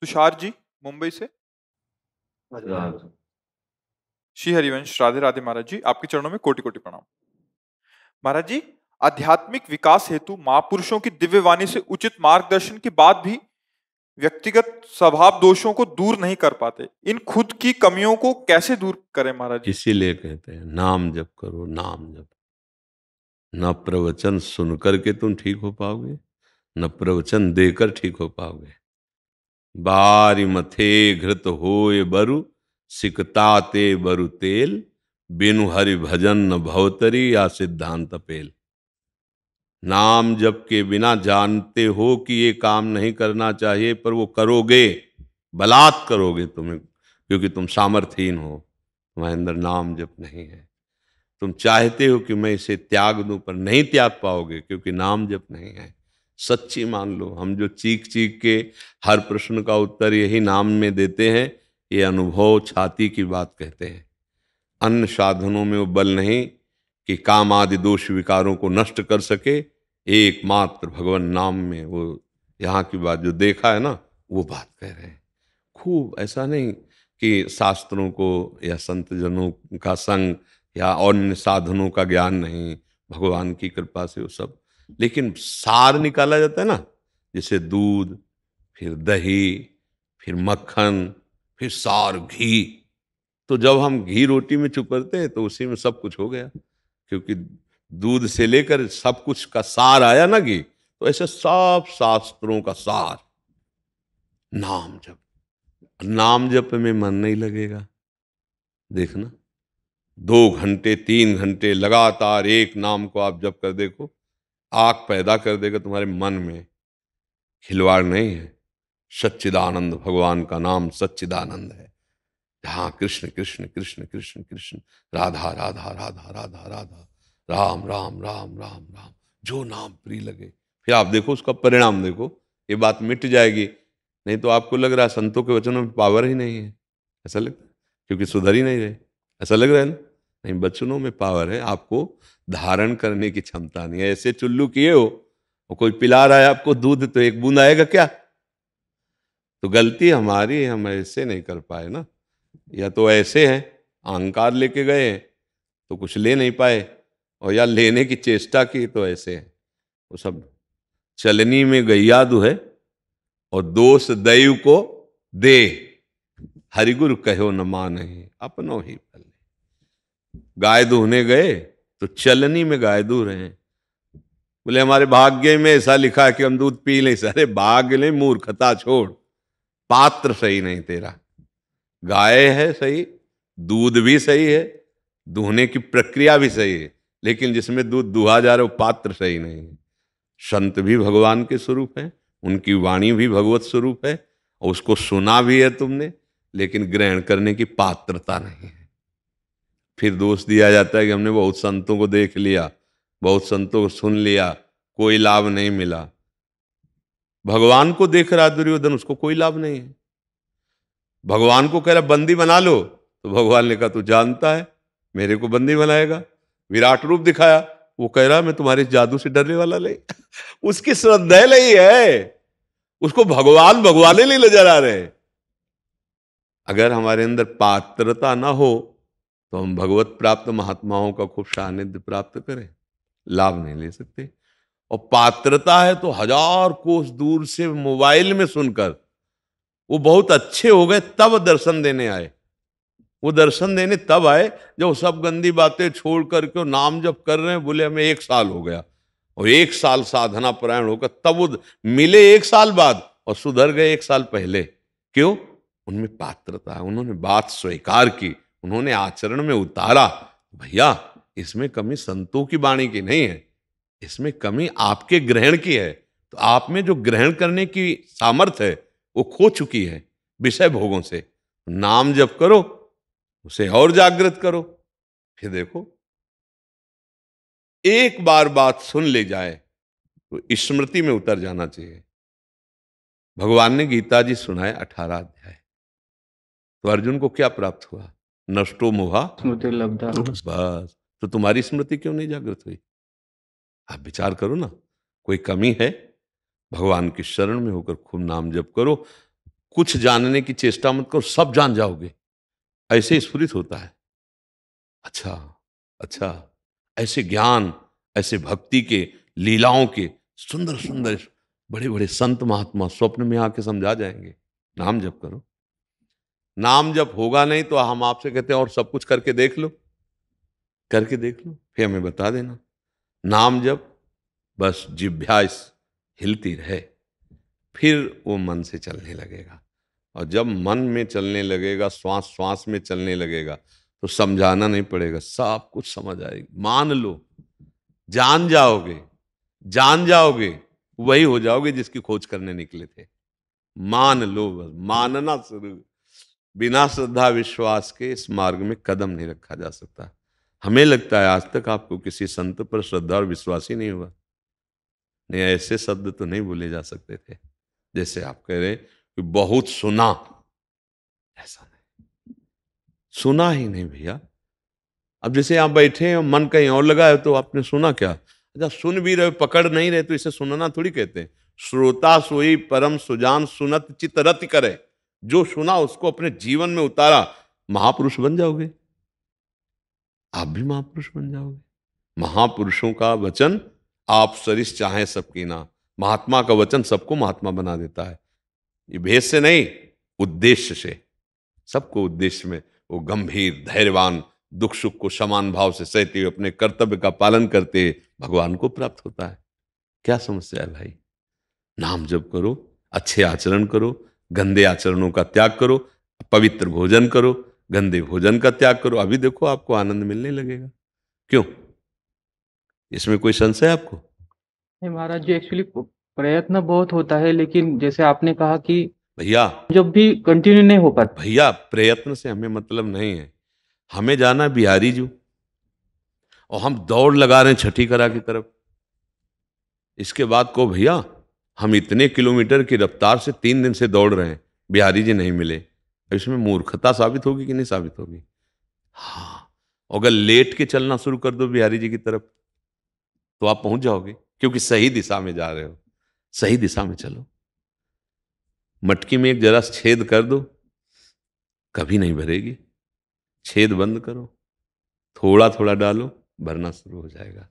तुषार जी मुंबई से। राधे श्री हरिवंश, राधे राधे महाराज जी, आपके चरणों में कोटि कोटि प्रणाम। महाराज जी, आध्यात्मिक विकास हेतु महापुरुषों की दिव्य वाणी से उचित मार्गदर्शन के बाद भी व्यक्तिगत स्वभाव दोषों को दूर नहीं कर पाते। इन खुद की कमियों को कैसे दूर करें महाराज जी? इसीलिए कहते हैं नाम जप करो, नाम जप। न प्रवचन सुन करके तुम ठीक हो पाओगे, न प्रवचन देकर ठीक हो पाओगे। बारी मथे घृत होए बरु, सिकताते बरु तेल, बिनु हरि भजन न भवतरी या सिद्धांत पेल। नाम जप के बिना जानते हो कि ये काम नहीं करना चाहिए, पर वो करोगे, बलात् करोगे तुम्हें, क्योंकि तुम सामर्थ्यहीन हो, तुम्हारे अंदर नाम जप नहीं है। तुम चाहते हो कि मैं इसे त्याग दूं, पर नहीं त्याग पाओगे क्योंकि नाम जप नहीं है। सच्ची मान लो, हम जो चीख चीख के हर प्रश्न का उत्तर यही नाम में देते हैं, ये अनुभव छाती की बात कहते हैं। अन्य साधनों में वो बल नहीं कि काम आदि दोष विकारों को नष्ट कर सके। एकमात्र भगवान नाम में वो यहाँ की बात जो देखा है ना, वो बात कह रहे हैं। खूब ऐसा नहीं कि शास्त्रों को या संत जनों का संग या अन्य साधनों का ज्ञान नहीं, भगवान की कृपा से वो सब, लेकिन सार निकाला जाता है ना, जैसे दूध, फिर दही, फिर मक्खन, फिर सार घी। तो जब हम घी रोटी में चुपड़ते हैं तो उसी में सब कुछ हो गया, क्योंकि दूध से लेकर सब कुछ का सार आया ना घी। तो ऐसे सब शास्त्रों का सार नाम जप। नाम जप में मन नहीं लगेगा, देखना 2 घंटे 3 घंटे लगातार एक नाम को आप जप कर देखो, आग पैदा कर देगा तुम्हारे मन में। खिलवाड़ नहीं है। सच्चिदानंद भगवान का नाम सच्चिदानंद है। जहाँ कृष्ण कृष्ण कृष्ण कृष्ण कृष्ण, राधा राधा राधा राधा राधा, राम राम राम राम राम, जो नाम प्रिय लगे। फिर आप देखो उसका परिणाम देखो, ये बात मिट जाएगी। नहीं तो आपको लग रहा है संतों के वचनों में पावर ही नहीं है, ऐसा लगता है, क्योंकि सुधर ही नहीं रहे, ऐसा लग रहा है ना। नहीं, वचनों में पावर है, आपको धारण करने की क्षमता नहीं है। ऐसे चुल्लू किए हो और कोई पिला रहा है आपको दूध, तो एक बूंद आएगा क्या? तो गलती हमारी है, हम ऐसे नहीं कर पाए ना। या तो ऐसे हैं, अहंकार लेके गए हैं तो कुछ ले नहीं पाए, और या लेने की चेष्टा की तो ऐसे हैं। वो सब चलनी में गैया दुहे और दोष दैव को दे, हरिगुरु कहो न माने अपनो ही पल्ले। गाय दूहने गए तो चलनी में गाय दूह रहे हैं, बोले हमारे भाग्य में ऐसा लिखा है कि हम दूध पी नहीं। सारे भाग्य नहीं, मूर्खता छोड़, पात्र सही नहीं तेरा। गाय है सही, दूध भी सही है, दूहने की प्रक्रिया भी सही है, लेकिन जिसमें दूध दुहा जा रहा है वो पात्र सही नहीं है। संत भी भगवान के स्वरूप है, उनकी वाणी भी भगवत स्वरूप है, और उसको सुना भी है तुमने, लेकिन ग्रहण करने की पात्रता नहीं है। फिर दोष दिया जाता है कि हमने बहुत संतों को देख लिया, बहुत संतों को सुन लिया, कोई लाभ नहीं मिला। भगवान को देख रहा दुर्योधन, उसको कोई लाभ नहीं है। भगवान को कह रहा बंदी बना लो, तो भगवान ने कहा तू जानता है मेरे को बंदी बनाएगा। विराट रूप दिखाया, वो कह रहा मैं तुम्हारे जादू से डरने वाला नहीं। उसकी श्रद्धा नहीं है, उसको भगवान भगवान नहीं नजर आ रहे। अगर हमारे अंदर पात्रता ना हो तो हम भगवत प्राप्त महात्माओं का खूब सानिध्य प्राप्त करें, लाभ नहीं ले सकते। और पात्रता है तो 1000 कोस दूर से मोबाइल में सुनकर वो बहुत अच्छे हो गए, तब दर्शन देने आए। वो दर्शन देने तब आए जब वो सब गंदी बातें छोड़ करके वो नाम जप कर रहे हैं। बोले हमें 1 साल हो गया, और 1 साल साधना परायण होकर तब वो मिले 1 साल बाद, और सुधर गए 1 साल पहले। क्यों? उनमें पात्रता है, उन्होंने बात स्वीकार की, उन्होंने आचरण में उतारा। भैया इसमें कमी संतों की वाणी की नहीं है, इसमें कमी आपके ग्रहण की है। तो आप में जो ग्रहण करने की सामर्थ्य है वो खो चुकी है विषय भोगों से। नाम जप करो, उसे और जागृत करो, फिर देखो एक बार बात सुन ले जाए तो स्मृति में उतर जाना चाहिए। भगवान ने गीता जी सुनाए 18 अध्याय, तो अर्जुन को क्या प्राप्त हुआ? नष्टो मोहा स्मृति लब्धा। बस। तो तुम्हारी स्मृति क्यों नहीं जागृत हुई? आप विचार करो ना, कोई कमी है? भगवान की शरण में होकर खूब नाम जप करो। कुछ जानने की चेष्टा मत करो, सब जान जाओगे, ऐसे स्फुरित होता है। अच्छा, अच्छा, ऐसे ज्ञान, ऐसे भक्ति के, लीलाओं के सुंदर सुंदर बड़े बड़े संत महात्मा स्वप्न में आके समझा जाएंगे। नाम जप करो। नाम जप होगा नहीं तो हम आपसे कहते हैं और सब कुछ करके देख लो, करके देख लो, फिर हमें बता देना। नाम जप बस जिह्वा हिलती रहे, फिर वो मन से चलने लगेगा। और जब मन में चलने लगेगा, श्वास श्वास में चलने लगेगा, तो समझाना नहीं पड़ेगा, सब कुछ समझ आएगी। मान लो, जान जाओगे, जान जाओगे, वही हो जाओगे जिसकी खोज करने निकले थे। मान लो, बस मानना शुरू। बिना श्रद्धा विश्वास के इस मार्ग में कदम नहीं रखा जा सकता। हमें लगता है आज तक आपको किसी संत पर श्रद्धा और विश्वास ही नहीं हुआ। नहीं, ऐसे शब्द तो नहीं बोले जा सकते थे जैसे आप कह रहे कि बहुत सुना। ऐसा नहीं, सुना ही नहीं भैया। अब जैसे आप बैठे हैं, मन कहीं और लगा है, तो आपने सुना क्या? अच्छा, सुन भी रहे, पकड़ नहीं रहे, तो इसे सुनना थोड़ी कहते हैं। श्रोता सोई परम सुजान, सुनत चित रति करे। जो सुना उसको अपने जीवन में उतारा, महापुरुष बन जाओगे। आप भी महापुरुष बन जाओगे। महापुरुषों का वचन आप सरिस चाहे सबकी ना। महात्मा का वचन सबको महात्मा बना देता है। ये भेद से नहीं, उद्देश्य से। सबको उद्देश्य में वो गंभीर धैर्यवान, दुख सुख को समान भाव से सहते हुए अपने कर्तव्य का पालन करते भगवान को प्राप्त होता है। क्या समस्या है भाई? नाम जप करो, अच्छे आचरण करो, गंदे आचरणों का त्याग करो, पवित्र भोजन करो, गंदे भोजन का त्याग करो। अभी देखो आपको आनंद मिलने लगेगा। क्यों? इसमें कोई संशय है आपको? नहीं महाराज जी, एक्चुअली प्रयत्न बहुत होता है, लेकिन जैसे आपने कहा कि भैया, जब भी कंटिन्यू नहीं हो पाता। भैया प्रयत्न से हमें मतलब नहीं है। हमें जाना बिहारी जू, और हम दौड़ लगा रहे हैं छठी करा की तरफ। इसके बाद को भैया, हम इतने किलोमीटर की रफ्तार से 3 दिन से दौड़ रहे हैं, बिहारी जी नहीं मिले। इसमें मूर्खता साबित होगी कि नहीं साबित होगी? हाँ, अगर लेट के चलना शुरू कर दो बिहारी जी की तरफ, तो आप पहुंच जाओगे, क्योंकि सही दिशा में जा रहे हो। सही दिशा में चलो। मटकी में एक जरा छेद कर दो, कभी नहीं भरेगी। छेद बंद करो, थोड़ा थोड़ा डालो, भरना शुरू हो जाएगा।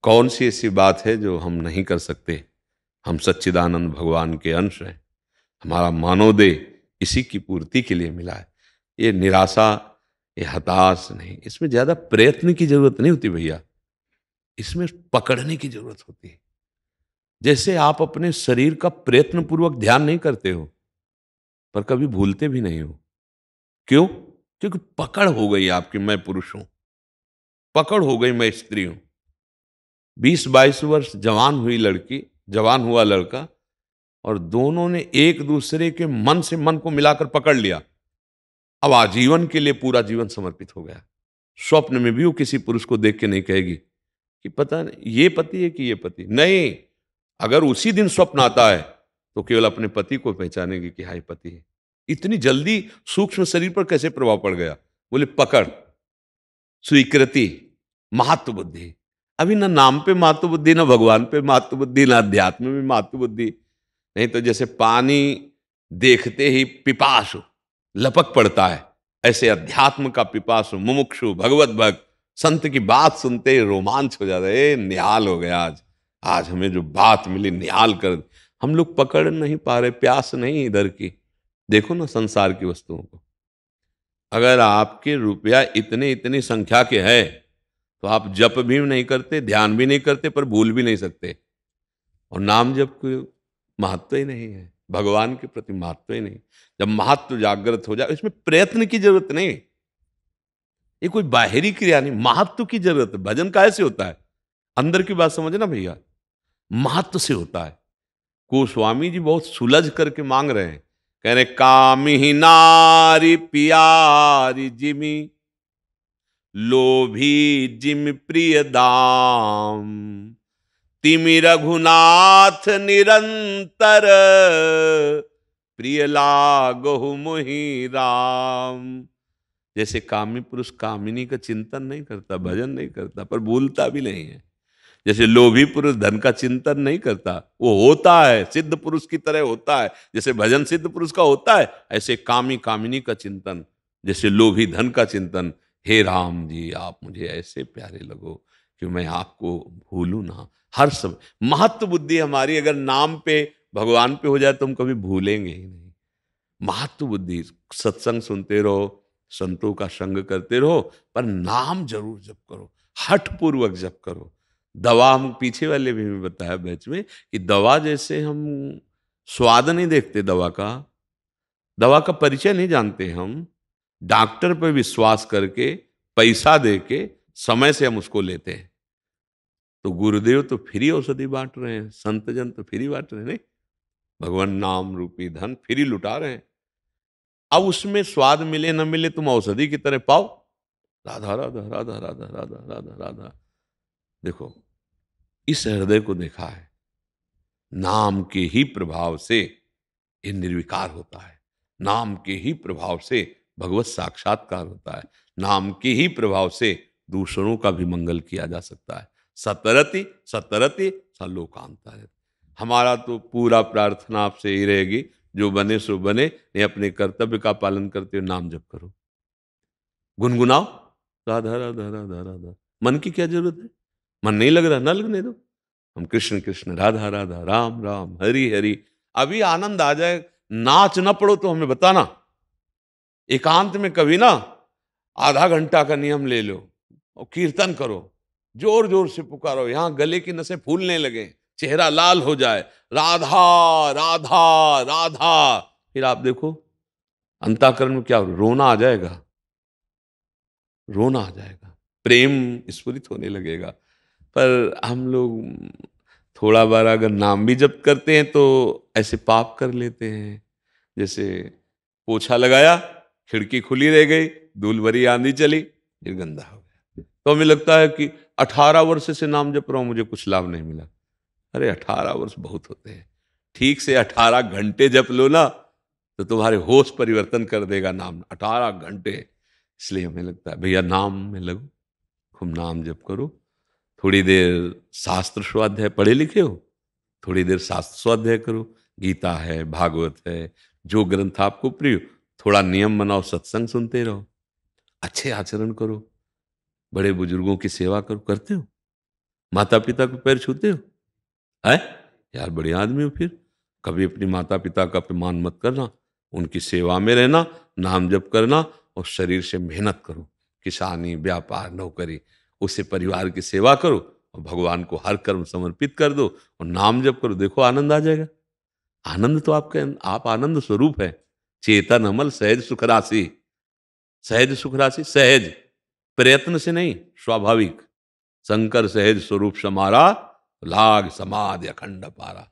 कौन सी ऐसी बात है जो हम नहीं कर सकते? हम सच्चिदानंद भगवान के अंश हैं। हमारा मानवदेह इसी की पूर्ति के लिए मिला है। ये निराशा, ये हताश नहीं, इसमें ज्यादा प्रयत्न की जरूरत नहीं होती भैया। इसमें पकड़ने की जरूरत होती है। जैसे आप अपने शरीर का प्रयत्न पूर्वक ध्यान नहीं करते हो, पर कभी भूलते भी नहीं हो। क्यों? क्योंकि पकड़ हो गई आपकी, मैं पुरुष हूं, पकड़ हो गई मैं स्त्री हूं। 20-22 वर्ष जवान हुई लड़की, जवान हुआ लड़का, और दोनों ने एक दूसरे के मन से मन को मिलाकर पकड़ लिया। अब आजीवन के लिए पूरा जीवन समर्पित हो गया। स्वप्न में भी वो किसी पुरुष को देख के नहीं कहेगी कि पता नहीं ये पति है कि ये पति नहीं। अगर उसी दिन स्वप्न आता है तो केवल अपने पति को पहचानेगी कि हाय पति है। इतनी जल्दी सूक्ष्म शरीर पर कैसे प्रभाव पड़ गया? बोले पकड़, स्वीकृति, महत्व बुद्धि। अभी ना नाम पे महत्व बुद्धि, ना भगवान पे महत्व बुद्धि, ना अध्यात्म में महत्व बुद्धि। नहीं तो जैसे पानी देखते ही पिपासु लपक पड़ता है, ऐसे अध्यात्म का पिपासु, मुमुक्षु, भगवत भक्त संत की बात सुनते ही रोमांच हो जाता है। निहाल हो गया आज, आज हमें जो बात मिली निहाल कर। हम लोग पकड़ नहीं पा रहे, प्यास नहीं इधर की। देखो ना संसार की वस्तुओं को। अगर आपके रुपया इतने इतनी संख्या के है, तो आप जप भी नहीं करते, ध्यान भी नहीं करते, पर भूल भी नहीं सकते। और नाम जप कोई महत्व ही नहीं है, भगवान के प्रति महत्व ही नहीं। जब महत्व जागृत हो जाए, इसमें प्रयत्न की जरूरत नहीं, ये कोई बाहरी क्रिया नहीं, महत्व की जरूरत है। भजन कैसे होता है? अंदर की बात समझना भैया, महत्व से होता है। गोस्वामी जी बहुत सुलझ करके मांग रहे हैं, कह रहे कामिही नारी प्यारी जिमी, लोभी जिम प्रिय दाम, तिमि रघुनाथ निरंतर, प्रिय लागहु मोहि राम। जैसे कामी पुरुष कामिनी का चिंतन नहीं करता, भजन नहीं करता, पर भूलता भी नहीं है, जैसे लोभी पुरुष धन का चिंतन नहीं करता, वो होता है सिद्ध पुरुष की तरह होता है। जैसे भजन सिद्ध पुरुष का होता है, ऐसे कामी कामिनी का चिंतन, जैसे लोभी धन का चिंतन। हे राम जी, आप मुझे ऐसे प्यारे लगो कि मैं आपको भूलूं ना हर समय। महत्व बुद्धि हमारी अगर नाम पे भगवान पे हो जाए तो हम कभी भूलेंगे ही नहीं। महत्व बुद्धि, सत्संग सुनते रहो, संतों का संग करते रहो, पर नाम जरूर जप करो, हठ पूर्वक जप करो। दवा, हम पीछे वाले भी बताया बैच में कि दवा जैसे हम स्वाद नहीं देखते, दवा का परिचय नहीं जानते हम, डॉक्टर पर विश्वास करके पैसा दे के समय से हम उसको लेते हैं। तो गुरुदेव तो फ्री औषधि बांट रहे हैं, संत जन तो फ्री बांट रहे हैं, नहीं, भगवान नाम रूपी धन फ्री लुटा रहे हैं। अब उसमें स्वाद मिले न मिले, तुम औषधि की तरह पाओ। राधा राधा राधा राधा राधा राधा राधा। देखो, इस हृदय को देखा है, नाम के ही प्रभाव से ये निर्विकार होता है, नाम के ही प्रभाव से भगवत साक्षात्कार होता है, नाम के ही प्रभाव से दूसरों का भी मंगल किया जा सकता है। सतरति सतरति सलोकांतर। हमारा तो पूरा प्रार्थना आपसे ही रहेगी, जो बने सो बने, नहीं अपने कर्तव्य का पालन करते हुए नाम जप करो, गुनगुनाओ राधा राधा राधा राधा। मन की क्या जरूरत है? मन नहीं लग रहा, ना लगने दो। हम कृष्ण कृष्ण राधा राधा राम राम हरि हरि। अभी आनंद आ जाए, नाच ना पड़ो तो हमें बताना। एकांत में कभी ना आधा घंटा का नियम ले लो और कीर्तन करो, जोर जोर से पुकारो, यहां गले की नसें फूलने लगे, चेहरा लाल हो जाए, राधा राधा राधा। फिर आप देखो अंतःकरण में क्या रोना आ जाएगा, रोना आ जाएगा, प्रेम स्फुरित होने लगेगा। पर हम लोग थोड़ा बार अगर नाम भी जप करते हैं तो ऐसे पाप कर लेते हैं। जैसे पोछा लगाया, खिड़की खुली रह गई, धूल भरी आंधी चली, फिर गंदा हो गया। तो हमें लगता है कि 18 वर्ष से नाम जप रहा हूं, मुझे कुछ लाभ नहीं मिला। अरे 18 वर्ष बहुत होते हैं, ठीक से 18 घंटे जप लो ना तो तुम्हारे होश परिवर्तन कर देगा नाम, 18 घंटे। इसलिए हमें लगता है भैया नाम में लगो, खूब नाम जप करो। थोड़ी देर शास्त्र स्वाध्याय, पढ़े लिखे हो, थोड़ी देर शास्त्र स्वाध्याय करो, गीता है, भागवत है, जो ग्रंथ आपको प्रिय, थोड़ा नियम बनाओ, सत्संग सुनते रहो, अच्छे आचरण करो, बड़े बुजुर्गों की सेवा करो। करते हो? माता पिता को पैर छूते हो? है यार, बड़े आदमी हो फिर। कभी अपनी माता पिता का अपमान मत करना, उनकी सेवा में रहना, नाम जप करना और शरीर से मेहनत करो, किसानी, व्यापार, नौकरी, उससे परिवार की सेवा करो और भगवान को हर कर्म समर्पित कर दो और नाम जप करो। देखो आनंद आ जाएगा। आनंद तो आप आनंद स्वरूप है, चेतन अमल सहज सुख राशि। सहज सुख राशि, सहज, प्रयत्न से नहीं, स्वाभाविक। शंकर सहज स्वरूप समारा, लाग समाधि अखंड पारा।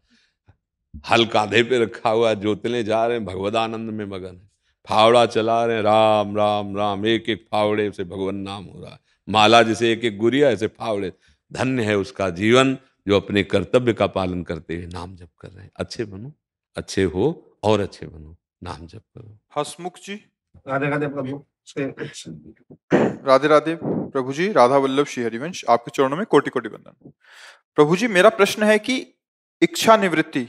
हल कांधे पे रखा हुआ, जोतने जा रहे हैं, भगवदानंद में मगन है, फावड़ा चला रहे हैं, राम राम राम, एक एक फावड़े से भगवान नाम हो रहा है। माला जैसे एक एक गुड़िया, ऐसे फावड़े। धन्य है उसका जीवन जो अपने कर्तव्य का पालन करते हुए नाम जप कर रहे हैं। अच्छे बनो, अच्छे हो और अच्छे बनो, नाम जप करो। हसमुख जी। राधे राधे प्रभु। राधे राधे प्रभु जी। राधा वल्लभ श्री हरिवंश, आपके चरणों में कोटि कोटि वंदन। प्रभु जी, मेरा प्रश्न है कि इच्छा निवृत्ति,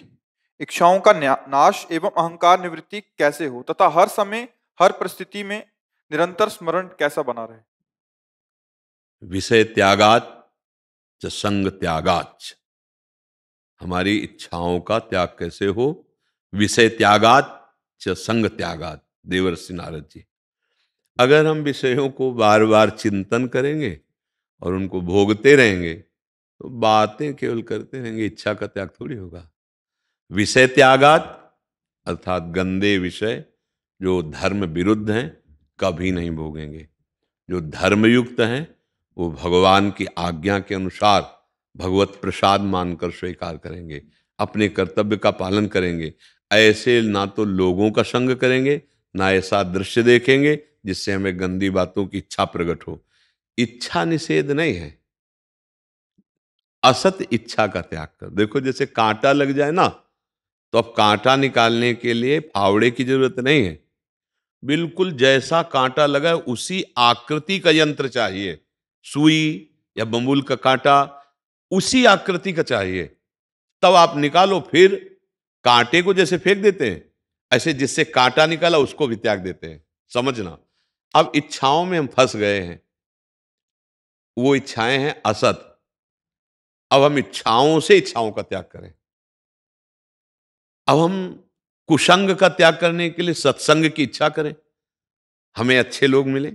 इच्छाओं का नाश एवं अहंकार निवृत्ति कैसे हो, तथा हर समय हर परिस्थिति में निरंतर स्मरण कैसा बना रहे? विषय त्यागात च संग त्यागाच। हमारी इच्छाओं का त्याग कैसे हो? विषय त्यागात च संग त्यागात। देवर्षि नारद जी, अगर हम विषयों को बार बार चिंतन करेंगे और उनको भोगते रहेंगे तो बातें केवल करते रहेंगे, इच्छा का त्याग थोड़ी होगा। विषय त्यागात अर्थात गंदे विषय जो धर्म विरुद्ध हैं कभी नहीं भोगेंगे। जो धर्मयुक्त हैं वो भगवान की आज्ञा के अनुसार भगवत प्रसाद मानकर स्वीकार करेंगे, अपने कर्तव्य का पालन करेंगे। ऐसे ना तो लोगों का संग करेंगे, ना ऐसा दृश्य देखेंगे जिससे हमें गंदी बातों की इच्छा प्रकट हो। इच्छा निषेध नहीं है, असत इच्छा का त्याग कर। देखो जैसे कांटा लग जाए ना, तो अब कांटा निकालने के लिए फावड़े की जरूरत नहीं है, बिल्कुल जैसा कांटा लगा है उसी आकृति का यंत्र चाहिए। सुई या बंबूल का कांटा उसी आकृति का चाहिए, तब आप निकालो। फिर कांटे को जैसे फेंक देते हैं, ऐसे जिससे कांटा निकाला उसको भी त्याग देते हैं। समझना, अब इच्छाओं में हम फंस गए हैं, वो इच्छाएं हैं असत। अब हम इच्छाओं से इच्छाओं का त्याग करें। अब हम कुसंग का त्याग करने के लिए सत्संग की इच्छा करें, हमें अच्छे लोग मिले,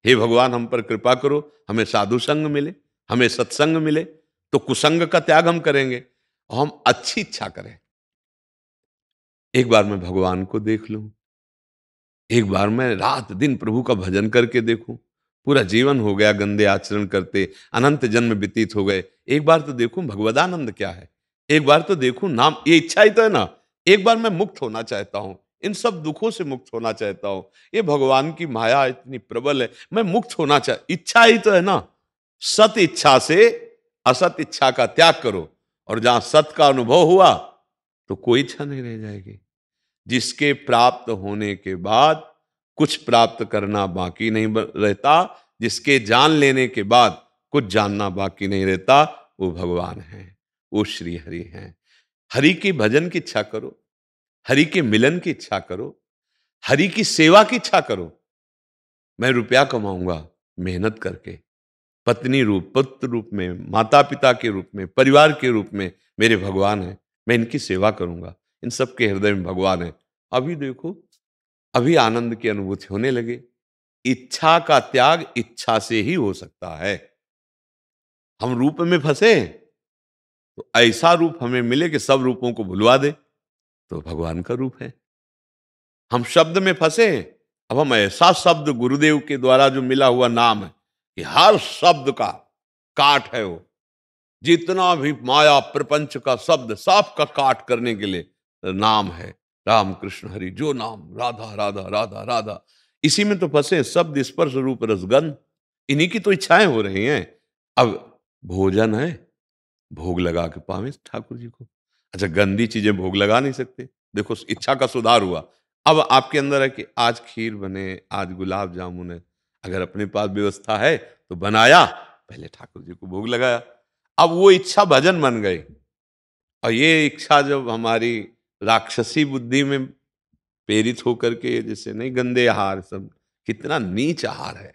हे भगवान हम पर कृपा करो, हमें साधु संग मिले, हमें सत्संग मिले, तो कुसंग का त्याग हम करेंगे और हम अच्छी इच्छा करें। एक बार मैं भगवान को देख लूं, एक बार मैं रात दिन प्रभु का भजन करके देखूं। पूरा जीवन हो गया गंदे आचरण करते, अनंत जन्म व्यतीत हो गए। एक बार तो देखूं भगवदानंद क्या है, एक बार तो देखूं नाम। ये इच्छा ही तो है ना। एक बार मैं मुक्त होना चाहता हूं, इन सब दुखों से मुक्त होना चाहता हूं। ये भगवान की माया इतनी प्रबल है, मैं मुक्त होना इच्छा ही तो है ना। सत इच्छा से असत इच्छा का त्याग करो, और जहां सत का अनुभव हुआ तो कोई इच्छा नहीं रह जाएगी। जिसके प्राप्त होने के बाद कुछ प्राप्त करना बाकी नहीं रहता, जिसके जान लेने के बाद कुछ जानना बाकी नहीं रहता, वो भगवान है, वो श्री हरि हैं। हरि की भजन की इच्छा करो, हरि के मिलन की इच्छा करो, हरि की सेवा की इच्छा करो। मैं रुपया कमाऊंगा मेहनत करके, पत्नी रूप, पुत्र रूप में, माता पिता के रूप में, परिवार के रूप में मेरे भगवान हैं, मैं इनकी सेवा करूंगा, इन सबके हृदय में भगवान है। अभी देखो, अभी आनंद की अनुभूति होने लगे। इच्छा का त्याग इच्छा से ही हो सकता है। हम रूप में फंसे तो ऐसा रूप हमें मिले कि सब रूपों को भुलवा दे, तो भगवान का रूप है। हम शब्द में फंसे, अब हम ऐसा शब्द गुरुदेव के द्वारा जो मिला हुआ नाम है कि हर शब्द का काट है वो। जितना भी माया प्रपंच का शब्द सब का काट करने के लिए नाम है राम कृष्ण हरि। जो नाम राधा राधा राधा राधा, इसी में तो फंसे। शब्द स्पर्श रूप रसगंध, इन्हीं की तो इच्छाएं हो रही हैं। अब भोजन है, भोग लगा के पावे ठाकुर जी को। अच्छा, गंदी चीजें भोग लगा नहीं सकते। देखो इच्छा का सुधार हुआ। अब आपके अंदर है कि आज खीर बने, आज गुलाब जामुन है, अगर अपने पास व्यवस्था है तो बनाया, पहले ठाकुर जी को भोग लगाया। अब वो इच्छा भजन बन गई। और ये इच्छा जब हमारी राक्षसी बुद्धि में प्रेरित होकर के, जैसे नहीं गंदे आहार, सब कितना नीच आहार है,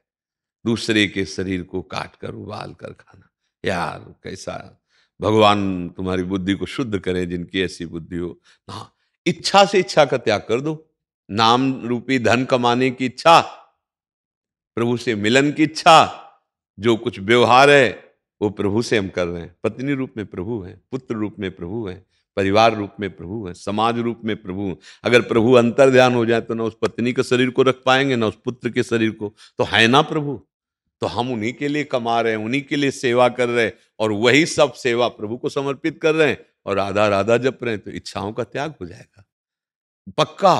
दूसरे के शरीर को काट कर उबाल कर खाना। यार कैसा, भगवान तुम्हारी बुद्धि को शुद्ध करें जिनकी ऐसी बुद्धि हो। हाँ, इच्छा से इच्छा का त्याग कर दो। नाम रूपी धन कमाने की इच्छा, प्रभु से मिलन की इच्छा, जो कुछ व्यवहार है वो प्रभु से हम कर रहे हैं। पत्नी रूप में प्रभु हैं, पुत्र रूप में प्रभु हैं, परिवार रूप में प्रभु हैं, समाज रूप में प्रभु हैं। अगर प्रभु अंतर ध्यान हो जाए तो ना उस पत्नी के शरीर को रख पाएंगे, ना उस पुत्र के शरीर को, तो है ना प्रभु। तो हम उन्हीं के लिए कमा रहे हैं, उन्हीं के लिए सेवा कर रहे हैं, और वही सब सेवा प्रभु को समर्पित कर रहे हैं, और राधा राधा जप रहे हैं, तो इच्छाओं का त्याग हो जाएगा पक्का।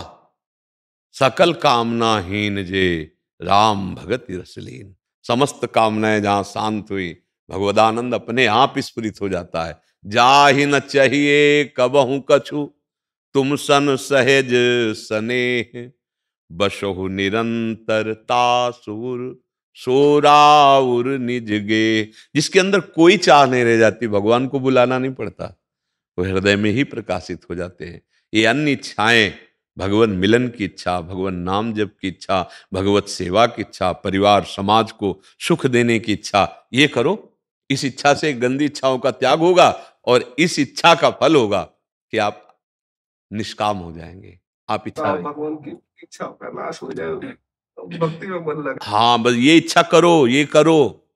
सकल कामनाहीन जे राम भगत रसलीन। समस्त कामनाएं जहां शांत हुई, भगवदानंद अपने आप स्फुरित हो जाता है। जाहि न चाहिए कबहु कछु, तुम सन सहज सनेह, बसहु निरंतर तासुर सोराउर निज गे। जिसके अंदर कोई चाह नहीं रह जाती, भगवान को बुलाना नहीं पड़ता, वो हृदय में ही प्रकाशित हो जाते हैं। ये अन्य इच्छाएं, भगवान मिलन की इच्छा, भगवान नाम जप की इच्छा, भगवत सेवा की इच्छा, परिवार समाज को सुख देने की इच्छा, ये करो। इस इच्छा से गंदी इच्छाओं का त्याग होगा, और इस इच्छा का फल होगा कि आप निष्काम हो जाएंगे। आप इच्छा, भगवान की इच्छा का नाश हो जाए तो भक्ति में मन लगे। हाँ, बस ये इच्छा करो, ये करो।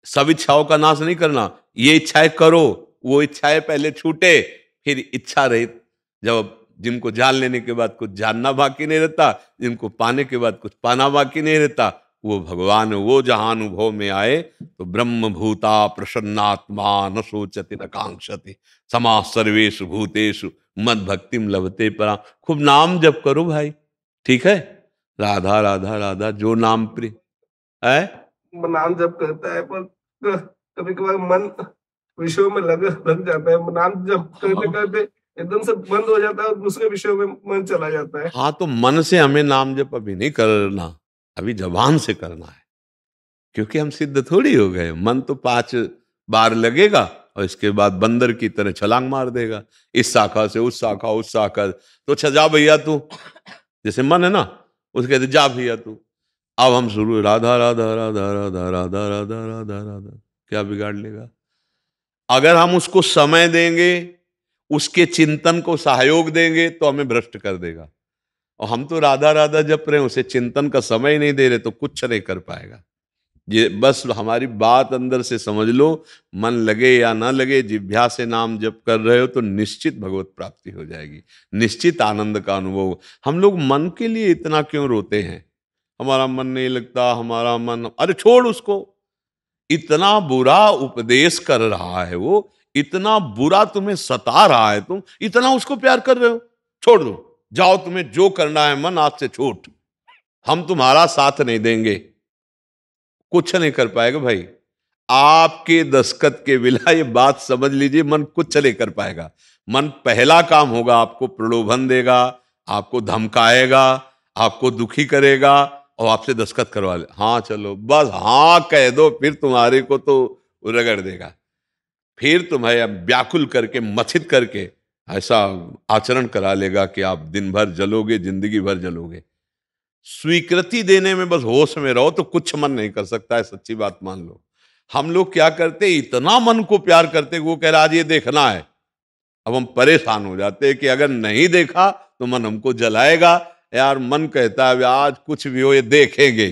सब इच्छाओं का नाश नहीं करना, ये इच्छाएं करो। वो इच्छाएं पहले छूटे, फिर इच्छा रहित। जब जिनको जान लेने के बाद कुछ जानना बाकी नहीं रहता, जिनको पाने के बाद कुछ पाना बाकी नहीं रहता, वो भगवान, वो जहां अनुभव में आए तो ब्रह्म भूता प्रसन्नात्मा न सोचति न कांक्षति समा सर्वेषु भूतेषु मद भक्तिम लभते परा। खूब नाम जप करो भाई, ठीक है। राधा राधा राधा, जो नाम प्रिय है। नाम जप करता है, पर कभी कभार मन विषयों में लग जाता है। नाम जप करते करते एकदम से बंद हो जाता है और दूसरे विषयों में मन चला जाता है। हाँ, तो मन से हमें नाम जप अभी नहीं करना, अभी जबान से करना है, क्योंकि हम सिद्ध थोड़ी हो गए। मन तो 5 बार लगेगा और इसके बाद बंदर की तरह छलांग मार देगा, इस शाखा से उस शाखा, उस शाखा। तो अच्छा जा भैया तू, जैसे मन है ना, उसके कहते जा भैया तू। अब हम शुरू, राधा राधा राधा राधा राधा राधा राधा राधा, क्या बिगाड़ लेगा? अगर हम उसको समय देंगे, उसके चिंतन को सहयोग देंगे, तो हमें भ्रष्ट कर देगा। और हम तो राधा राधा जप रहे हैं, उसे चिंतन का समय ही नहीं दे रहे, तो कुछ नहीं कर पाएगा। ये बस हमारी बात अंदर से समझ लो, मन लगे या ना लगे, जिह्वा से नाम जप कर रहे हो तो निश्चित भगवत प्राप्ति हो जाएगी, निश्चित आनंद का अनुभव। हम लोग मन के लिए इतना क्यों रोते हैं? हमारा मन नहीं लगता, हमारा मन, अरे छोड़ उसको। इतना बुरा उपदेश कर रहा है वो, इतना बुरा तुम्हें सता रहा है, तुम इतना उसको प्यार कर रहे हो, छोड़ दो, जाओ, तुम्हें जो करना है मन आज से छूट, हम तुम्हारा साथ नहीं देंगे। कुछ नहीं कर पाएगा भाई, आपके दस्तखत के बिना, ये बात समझ लीजिए, मन कुछ नहीं कर पाएगा। मन पहला काम होगा, आपको प्रलोभन देगा, आपको धमकाएगा, आपको दुखी करेगा और आपसे दस्तखत करवा ले, हाँ चलो, बस हाँ कह दो, फिर तुम्हारे को तो रगड़ देगा, फिर तुम्हें व्याकुल करके, मथित करके ऐसा आचरण करा लेगा कि आप दिन भर जलोगे, जिंदगी भर जलोगे। स्वीकृति देने में बस होश में रहो तो कुछ मन नहीं कर सकता है, सच्ची बात मान लो। हम लोग क्या करते, इतना मन को प्यार करते, वो कह रहा आज ये देखना है, अब हम परेशान हो जाते हैं कि अगर नहीं देखा तो मन हमको जलाएगा। यार मन कहता है आज कुछ भी हो ये देखेंगे,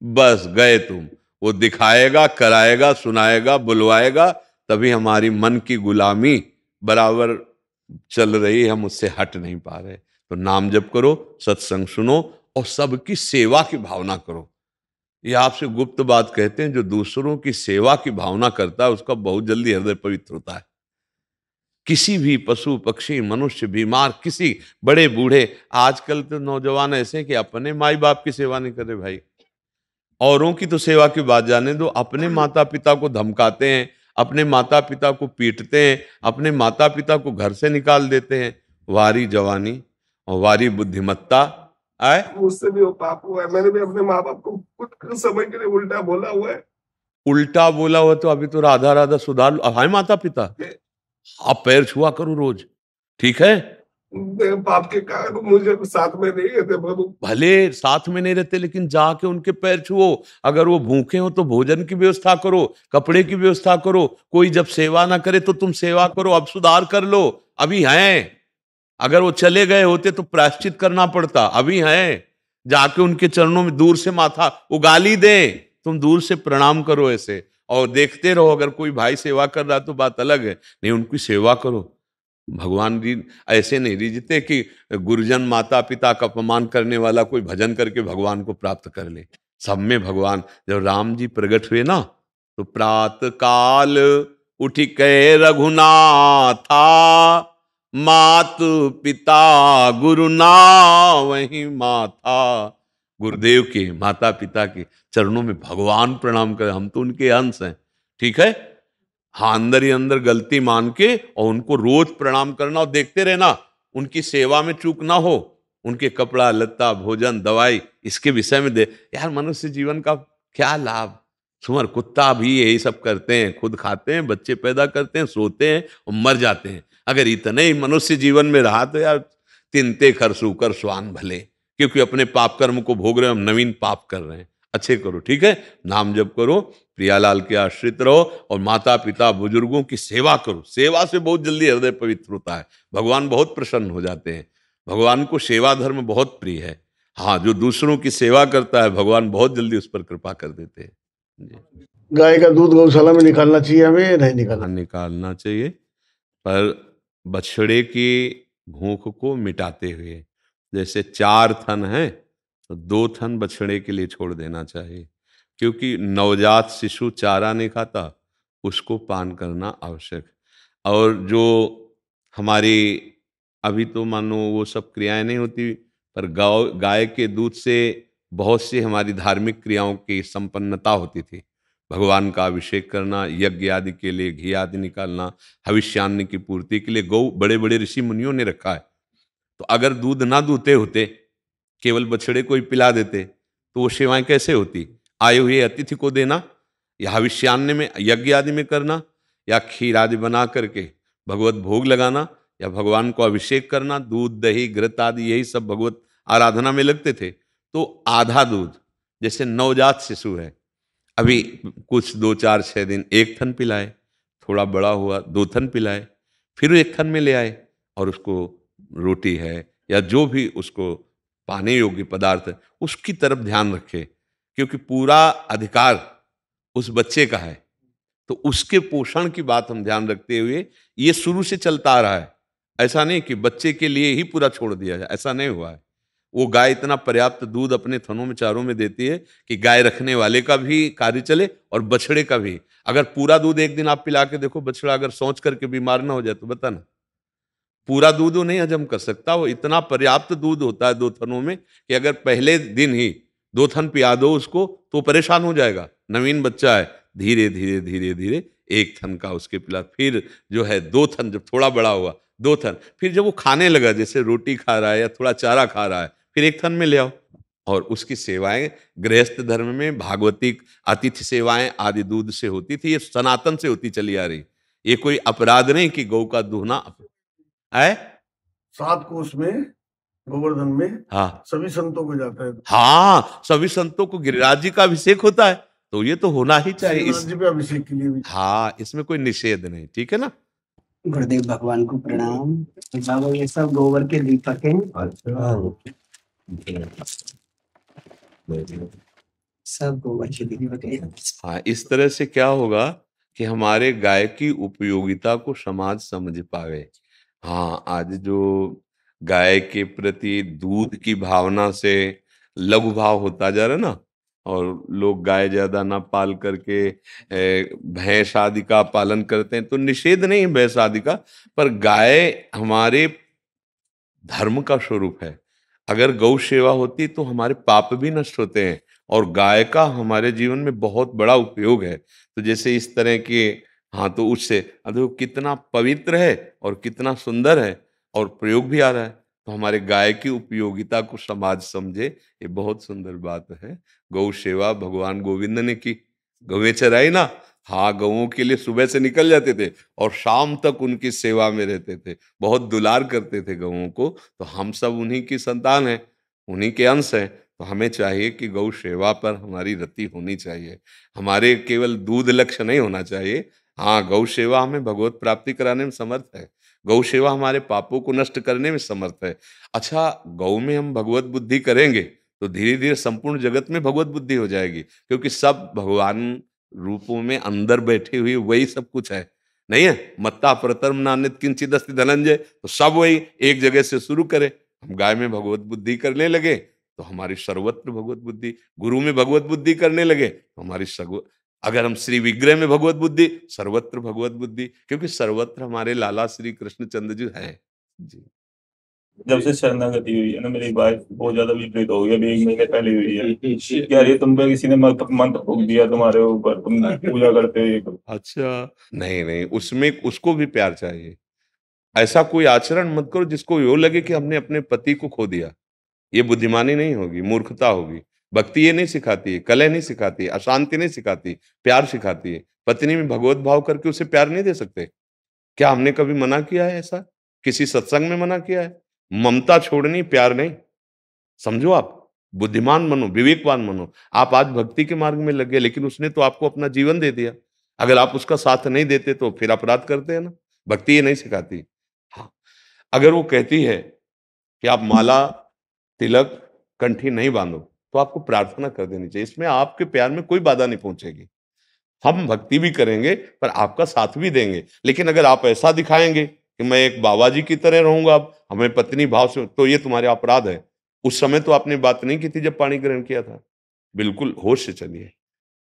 बस गए तुम, वो दिखाएगा, कराएगा, सुनाएगा, बुलवाएगा, तभी हमारी मन की गुलामी बराबर चल रही है, हम उससे हट नहीं पा रहे। तो नाम जप करो, सत्संग सुनो और सबकी सेवा की भावना करो। ये आपसे गुप्त बात कहते हैं, जो दूसरों की सेवा की भावना करता है उसका बहुत जल्दी हृदय पवित्र होता है। किसी भी पशु पक्षी मनुष्य बीमार, किसी बड़े बूढ़े, आजकल तो नौजवान ऐसे हैं कि अपने माई बाप की सेवा नहीं कर रहे भाई, औरों की तो सेवा की बात जाने दो, अपने माता पिता को धमकाते हैं, अपने माता पिता को पीटते हैं, अपने माता पिता को घर से निकाल देते हैं। वारी जवानी और वारी बुद्धिमत्ता आए। मुझसे भी वो पाप हुआ है, मैंने भी अपने माँ बाप को कुछ समय के लिए उल्टा बोला हुआ है। उल्टा बोला हुआ तो अभी तो राधा राधा सुधार लो। हाय माता पिता, आप पैर छुआ करो रोज, ठीक है? पाप के कारण मुझे साथ में नहीं रहते प्रभु। भले साथ में नहीं रहते, लेकिन जाके उनके पैर छुओ। अगर वो भूखे हो तो भोजन की व्यवस्था करो, कपड़े की व्यवस्था करो। कोई जब सेवा ना करे तो तुम सेवा करो, अब सुधार कर लो, अभी हैं। अगर वो चले गए होते तो प्रायश्चित करना पड़ता, अभी हैं। जाके उनके चरणों में दूर से माथा उगाली दे, तुम दूर से प्रणाम करो ऐसे, और देखते रहो। अगर कोई भाई सेवा कर रहा तो बात अलग है, नहीं उनकी सेवा करो। भगवान जी ऐसे नहीं रिझते कि गुरुजन माता पिता का अपमान करने वाला कोई भजन करके भगवान को प्राप्त कर ले। सब में भगवान, जब राम जी प्रकट हुए ना, तो प्रात काल उठ के रघुनाथा, मात पिता गुरु ना वही माथा। गुरुदेव के, माता पिता के चरणों में भगवान प्रणाम करें, हम तो उनके अंश हैं, ठीक है? हाँ, अंदर ही अंदर गलती मान के और उनको रोज प्रणाम करना और देखते रहना, उनकी सेवा में चूक ना हो। उनके कपड़ा लत्ता भोजन दवाई इसके विषय में दे। यार मनुष्य जीवन का क्या लाभ? सुअर कुत्ता भी यही सब करते हैं, खुद खाते हैं, बच्चे पैदा करते हैं, सोते हैं और मर जाते हैं। अगर इतने ही मनुष्य जीवन में रहा तो यार तिनते खर सूकर स्वान भले, क्योंकि अपने पाप कर्म को भोग रहे हैं, हम नवीन पाप कर रहे हैं। अच्छे करो, ठीक है? नाम जप करो, प्रियालाल के आश्रित रहो और माता पिता बुजुर्गों की सेवा करो। सेवा से बहुत जल्दी हृदय पवित्र होता है, भगवान बहुत प्रसन्न हो जाते हैं। भगवान को सेवा धर्म बहुत प्रिय है। हाँ, जो दूसरों की सेवा करता है भगवान बहुत जल्दी उस पर कृपा कर देते हैं। गाय का दूध गौशाला में निकालना चाहिए हमें, नहीं निकालना? हाँ, निकालना चाहिए, पर बछड़े की भूख को मिटाते हुए। जैसे 4 थन हैं तो 2 थन बछड़े के लिए छोड़ देना चाहिए, क्योंकि नवजात शिशु चारा नहीं खाता, उसको पान करना आवश्यक। और जो हमारी अभी तो मानो वो सब क्रियाएं नहीं होती, पर गाय के दूध से बहुत सी हमारी धार्मिक क्रियाओं की संपन्नता होती थी। भगवान का अभिषेक करना, यज्ञ आदि के लिए घी आदि निकालना, भविष्यान्न की पूर्ति के लिए गौ बड़े बड़े ऋषि मुनियों ने रखा है। तो अगर दूध ना दूते होते, केवल बछड़े को ही पिला देते, तो वो सेवाएं कैसे होती? आए हुए अतिथि को देना, या भविष्यान्न में यज्ञ आदि में करना, या खीर आदि बना करके भगवत भोग लगाना या भगवान को अभिषेक करना, दूध दही घृत आदि यही सब भगवत आराधना में लगते थे। तो आधा दूध, जैसे नवजात शिशु है, अभी कुछ 2 4 6 दिन 1 थन पिलाए, थोड़ा बड़ा हुआ 2 थन पिलाए, फिर 1 थन में ले आए और उसको रोटी है या जो भी उसको पाने योग्य पदार्थ है उसकी तरफ ध्यान रखे, क्योंकि पूरा अधिकार उस बच्चे का है। तो उसके पोषण की बात हम ध्यान रखते हुए, ये शुरू से चलता आ रहा है। ऐसा नहीं कि बच्चे के लिए ही पूरा छोड़ दिया जाए, ऐसा नहीं हुआ है। वो गाय इतना पर्याप्त दूध अपने थनों में चारों में देती है कि गाय रखने वाले का भी कार्य चले और बछड़े का भी। अगर पूरा दूध एक दिन आप पिला के देखो, बछड़ा अगर सोच करके बीमार ना हो जाए तो बताना, पूरा दूध वो नहीं हजम कर सकता। वो इतना पर्याप्त दूध होता है 2 थनों में कि अगर पहले दिन ही 2 थन पिया दो उसको तो परेशान हो जाएगा। नवीन बच्चा है, धीरे धीरे धीरे धीरे 1 थन का उसके पिला, फिर जो है 2 थन, जब थोड़ा बड़ा हुआ 2 थन, फिर जब वो खाने लगा, जैसे रोटी खा रहा है या थोड़ा चारा खा रहा है, फिर 1 थन में ले आओ। और उसकी सेवाएं गृहस्थ धर्म में भागवतिक आतिथ्य सेवाएं आदि दूध से होती थी, ये सनातन से होती चली आ रही। ये कोई अपराध नहीं कि गौ का दूहना है। 7 कोष में गोवर्धन में हाँ सभी संतों को जाता है। हाँ, सभी संतों को गिरिराज जी का अभिषेक होता है, तो ये तो होना ही चाहिए श्रीनाथ जी पे अभिषेक के लिए भी। हाँ, इसमें कोई निषेध नहीं, ठीक है ना। गुरुदेव भगवान को प्रणाम। बाबा ये सब गोबर के दीपक हैं, सब गोबर के दीपक हैं। हाँ, इस तरह से क्या होगा कि हमारे गाय की उपयोगिता को समाज समझ पावे। हाँ, आज जो गाय के प्रति दूध की भावना से लघु भाव होता जा रहा है ना, और लोग गाय ज्यादा ना पाल करके भैंस आदि का पालन करते हैं, तो निषेध नहीं है भैंस आदि का, पर गाय हमारे धर्म का स्वरूप है। अगर गौ सेवा होती तो हमारे पाप भी नष्ट होते हैं, और गाय का हमारे जीवन में बहुत बड़ा उपयोग है। तो जैसे इस तरह के, हाँ, तो उससे देखो कितना पवित्र है और कितना सुंदर है और प्रयोग भी आ रहा है। तो हमारे गाय की उपयोगिता को समाज समझे, ये बहुत सुंदर बात है। गौ सेवा भगवान गोविंद ने की, गौवें चराई ना। हाँ, गौओं के लिए सुबह से निकल जाते थे और शाम तक उनकी सेवा में रहते थे, बहुत दुलार करते थे गौओं को। तो हम सब उन्हीं की संतान हैं, उन्हीं के अंश हैं। तो हमें चाहिए कि गौ सेवा पर हमारी रति होनी चाहिए, हमारे केवल दूध लक्ष्य नहीं होना चाहिए। हाँ, गौ सेवा हमें भगवत प्राप्ति कराने में समर्थ है, गौ सेवा हमारे पापों को नष्ट करने में समर्थ है। अच्छा, गौ में हम भगवत बुद्धि करेंगे तो धीरे धीरे संपूर्ण जगत में भगवत बुद्धि हो जाएगी, क्योंकि सब भगवान रूपों में अंदर बैठे हुए वही सब कुछ है, नहीं है। मत्ता प्रतर्म नान्यत किंचिद अस्ति धनंजय, तो सब वही एक जगह से शुरू करे। हम गाय में भगवत बुद्धि करने लगे तो हमारी सर्वत्र भगवत बुद्धि, गुरु में भगवत बुद्धि करने लगे तो हमारी अगर हम श्री विग्रह में भगवत बुद्धि, सर्वत्र भगवत बुद्धि, क्योंकि सर्वत्र हमारे लाला श्री कृष्णचंद्र जी हैं जी। जब से शरणागति हुई है ना, मेरी वाइफ बहुत ज्यादा विपरीत हो गई, अभी 1 महीने पहले हुई है। कह रही है तुम पे किसी ने मंत्र फूंक दिया तुम्हारे ऊपर, तुम पूजा करते हो। अच्छा, नहीं नहीं, उसमें उसको भी प्यार चाहिए। ऐसा कोई आचरण मत करो जिसको यो लगे कि हमने अपने पति को खो दिया। ये बुद्धिमानी नहीं होगी, मूर्खता होगी। भक्ति ये नहीं सिखाती है, कलह नहीं सिखाती है, अशांति नहीं सिखाती, प्यार सिखाती है। पत्नी में भगवत भाव करके उसे प्यार नहीं दे सकते? क्या हमने कभी मना किया है ऐसा? किसी सत्संग में मना किया है? ममता छोड़नी, प्यार नहीं। समझो, आप बुद्धिमान बनो, विवेकवान बनो। आप आज भक्ति के मार्ग में लगे, लेकिन उसने तो आपको अपना जीवन दे दिया। अगर आप उसका साथ नहीं देते तो फिर अपराध करते हैं ना। भक्ति ये नहीं सिखाती। हाँ, अगर वो कहती है कि आप माला तिलक कंठी नहीं बांधो, तो आपको प्रार्थना कर देनी चाहिए। इसमें आपके प्यार में कोई बाधा नहीं पहुंचेगी। हम भक्ति भी करेंगे पर आपका साथ भी देंगे। लेकिन अगर आप ऐसा दिखाएंगे कि मैं एक बाबा जी की तरह रहूंगा, अब हमें पत्नी भाव से, तो ये तुम्हारे अपराध है। उस समय तो आपने बात नहीं की थी जब पाणी ग्रहण किया था। बिल्कुल होश से चलिए।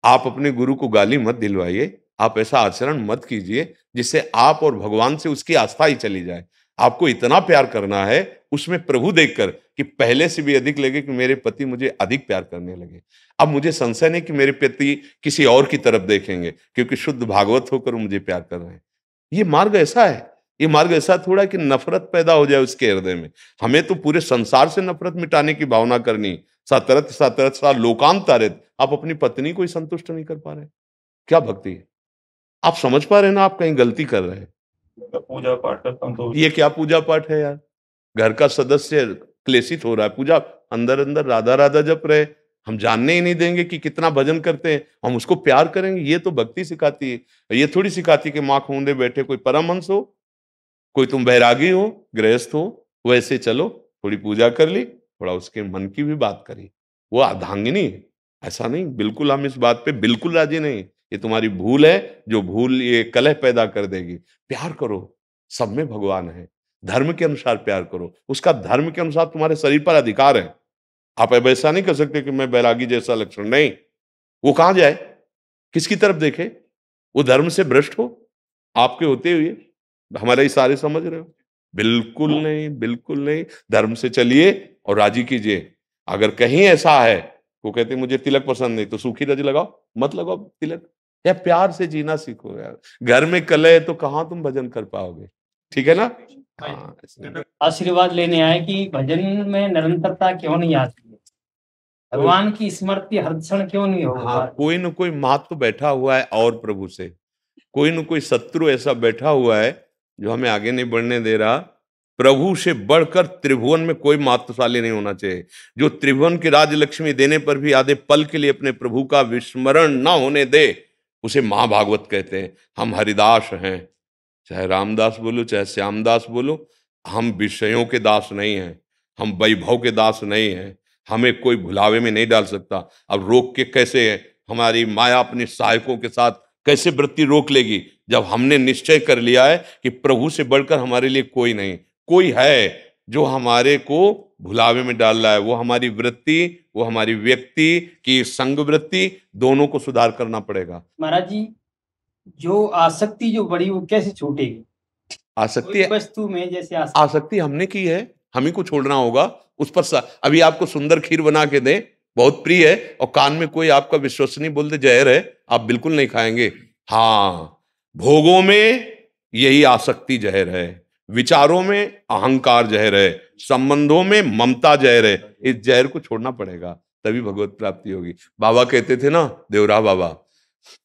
आप अपने गुरु को गाली मत दिलवाइए, आप ऐसा आचरण मत कीजिए जिससे आप और भगवान से उसकी आस्था ही चली जाए। आपको इतना प्यार करना है उसमें प्रभु देखकर कि पहले से भी अधिक लगे कि मेरे पति मुझे अधिक प्यार करने लगे। अब मुझे संशय नहीं कि मेरे पति किसी और की तरफ देखेंगे, क्योंकि शुद्ध भागवत होकर मुझे प्यार कर रहे हैं। ये मार्ग ऐसा है, ये मार्ग ऐसा थोड़ा कि नफरत पैदा हो जाए उसके हृदय में। हमें तो पूरे संसार से नफरत मिटाने की भावना करनी। सतरत सतरत सा लोकांतरित, आप अपनी पत्नी को ही संतुष्ट नहीं कर पा रहे, क्या भक्ति है? आप समझ पा रहे हैं ना, आप कहीं गलती कर रहे हैं। पूजा पाठ करता हूँ तो ये क्या पूजा पाठ है यार? घर का सदस्य क्लेशित हो रहा है, पूजा अंदर अंदर राधा राधा जप रहे, हम जानने ही नहीं देंगे कि कितना भजन करते हैं, हम उसको प्यार करेंगे। ये तो भक्ति सिखाती है। ये थोड़ी सिखाती कि माँ खूंदे बैठे कोई परमहंस हो, कोई तुम बैरागी हो, गृहस्थ हो, वैसे चलो, थोड़ी पूजा कर ली, थोड़ा उसके मन की भी बात करी, वो अर्धांगिनी है। ऐसा नहीं, बिल्कुल हम इस बात पे बिल्कुल राजी नहीं। ये तुम्हारी भूल है, जो भूल ये कलह पैदा कर देगी। प्यार करो, सब में भगवान है। धर्म के अनुसार प्यार करो, उसका धर्म के अनुसार तुम्हारे शरीर पर अधिकार है। आप अब ऐसा नहीं कर सकते कि मैं बैरागी जैसा लक्षण, नहीं। वो कहां जाए, किसकी तरफ देखे? वो धर्म से भ्रष्ट हो आपके होते हुए हमारे इशारे समझ रहे हो? बिल्कुल नहीं, बिल्कुल नहीं। धर्म से चलिए और राजी कीजिए। अगर कहीं ऐसा है, वो कहते मुझे तिलक पसंद नहीं, तो सूखी रज लगाओ, मत लगाओ तिलक। या प्यार से जीना सीखो यार। घर में कलह है तो कहां तुम भजन कर पाओगे? ठीक है ना? हाँ, आशीर्वाद लेने आए कि भजन में निरंतरता क्यों नहीं आती है, भगवान की स्मृति हर क्षण क्यों नहीं हो? हाँ, कोई न कोई मात तो बैठा हुआ है और प्रभु से कोई न कोई शत्रु ऐसा बैठा हुआ है जो हमें आगे नहीं बढ़ने दे रहा। प्रभु से बढ़कर त्रिभुवन में कोई मातृशाली नहीं होना चाहिए, जो त्रिभुवन की राज लक्ष्मी देने पर भी आधे पल के लिए अपने प्रभु का विस्मरण ना होने दे, उसे महाभागवत कहते हैं। हम हरिदास हैं, चाहे रामदास बोलो चाहे श्यामदास बोलो, हम विषयों के दास नहीं हैं, हम वैभव के दास नहीं हैं। हमें कोई भुलावे में नहीं डाल सकता। अब रोक के कैसे है, हमारी माया अपने सहायकों के साथ कैसे वृत्ति रोक लेगी, जब हमने निश्चय कर लिया है कि प्रभु से बढ़कर हमारे लिए कोई नहीं। कोई है जो हमारे को भुलावे में डाल रहा है, वो हमारी वृत्ति, वो हमारी व्यक्ति की संग वृत्ति, दोनों को सुधार करना पड़ेगा। महाराज जी, जो आसक्ति जो बड़ी वो कैसे छूटेगी? आसक्ति, वस्तु में जैसे आसक्ति हमने की है, हम ही को छोड़ना होगा उस पर। अभी आपको सुंदर खीर बना के दे, बहुत प्रिय है, और कान में कोई आपका विश्वसनीय बोल दे जहर है, आप बिल्कुल नहीं खाएंगे। हाँ, भोगों में यही आसक्ति जहर है, विचारों में अहंकार जहर है, संबंधों में ममता जहर है। इस जहर को छोड़ना पड़ेगा, तभी भगवत प्राप्ति होगी। बाबा कहते थे ना, देवरा बाबा,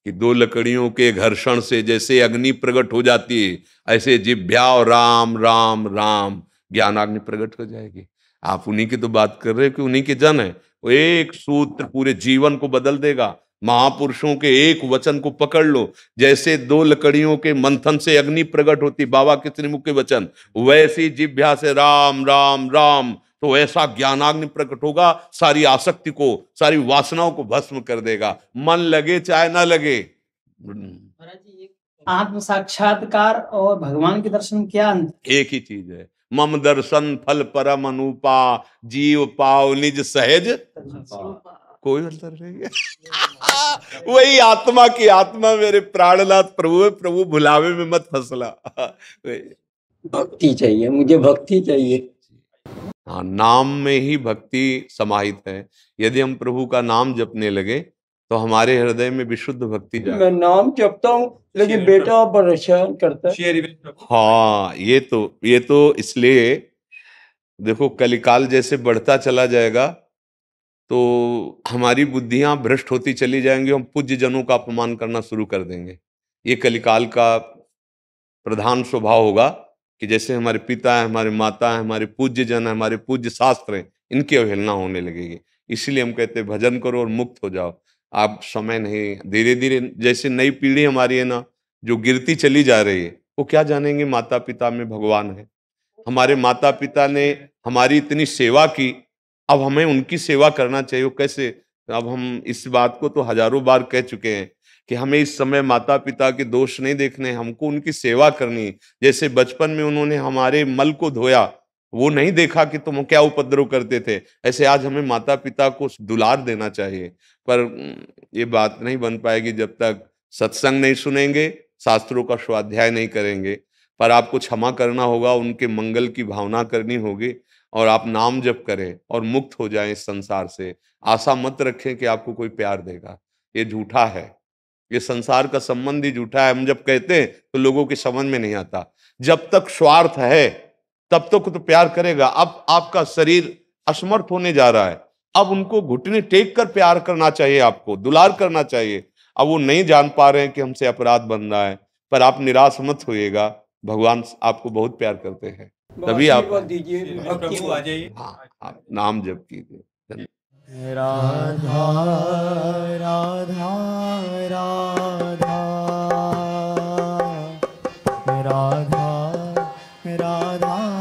कि दो लकड़ियों के घर्षण से जैसे अग्नि प्रकट हो जाती है, ऐसे जिभ्या और राम राम राम ज्ञानाग्नि प्रकट हो जाएगी। आप उन्हीं की तो बात कर रहे हो कि उन्हीं के जन है। वो एक सूत्र पूरे जीवन को बदल देगा। महापुरुषों के एक वचन को पकड़ लो, जैसे दो लकड़ियों के मंथन से अग्नि प्रकट होती, बाबा के त्रिमुख के वचन, वैसी जिभ्या से राम राम राम, तो ऐसा ज्ञानाग्नि प्रकट होगा, सारी आसक्ति को, सारी वासनाओं को भस्म कर देगा। मन लगे चाहे ना लगे। आत्म साक्षात्कार और भगवान के दर्शन क्या अंतर? एक ही चीज है। मम दर्शन फल परम अनुपा, जीव पाओ निज सहज, कोई अंतर नहीं है। वही आत्मा की आत्मा मेरे प्राणनाथ प्रभु है, प्रभु भुलावे में मत फंसला। भक्ति चाहिए, मुझे भक्ति चाहिए। हाँ, नाम में ही भक्ति समाहित है। यदि हम प्रभु का नाम जपने लगे तो हमारे हृदय में विशुद्ध भक्ति जाए। मैं नाम जपता हूँ लेकिन बेटा परेशान करता है। हाँ, ये तो इसलिए देखो, कलिकाल जैसे बढ़ता चला जाएगा तो हमारी बुद्धियां भ्रष्ट होती चली जाएंगी, हम पूज्य जनों का अपमान करना शुरू कर देंगे। ये कलिकाल का प्रधान स्वभाव होगा कि जैसे हमारे पिता है, हमारे माता है, हमारे पूज्य जन है, हमारे पूज्य शास्त्र हैं, इनकी अवहेलना होने लगेगी। इसीलिए हम कहते हैं भजन करो और मुक्त हो जाओ। आप समय नहीं, धीरे धीरे जैसे नई पीढ़ी हमारी है ना, जो गिरती चली जा रही है, वो क्या जानेंगे माता पिता में भगवान है। हमारे माता पिता ने हमारी इतनी सेवा की, अब हमें उनकी सेवा करना चाहिए। वो कैसे? अब हम इस बात को तो हजारों बार कह चुके हैं कि हमें इस समय माता पिता के दोष नहीं देखने, हमको उनकी सेवा करनी। जैसे बचपन में उन्होंने हमारे मल को धोया, वो नहीं देखा कि तुम क्या उपद्रव करते थे, ऐसे आज हमें माता पिता को दुलार देना चाहिए। पर ये बात नहीं बन पाएगी जब तक सत्संग नहीं सुनेंगे, शास्त्रों का स्वाध्याय नहीं करेंगे। पर आपको क्षमा करना होगा, उनके मंगल की भावना करनी होगी, और आप नाम जप करें और मुक्त हो जाएं इस संसार से। आशा मत रखें कि आपको कोई प्यार देगा, ये झूठा है। ये संसार का संबंध ही झूठा है। हम जब कहते हैं तो लोगों की समझ में नहीं आता। जब तक स्वार्थ है तब तक तो प्यार करेगा। अब आपका शरीर असमर्थ होने जा रहा है, अब उनको घुटने टेक कर प्यार करना चाहिए, आपको दुलार करना चाहिए। अब वो नहीं जान पा रहे हैं कि हमसे अपराध बन रहा है, पर आप निराश मत होइएगा, भगवान आपको बहुत प्यार करते हैं, तभी आप प्रभु आ जाइए। हाँ, आप नाम जप कीजिए। धन्यवाद। राधा राधा राधा राधा राधा राधा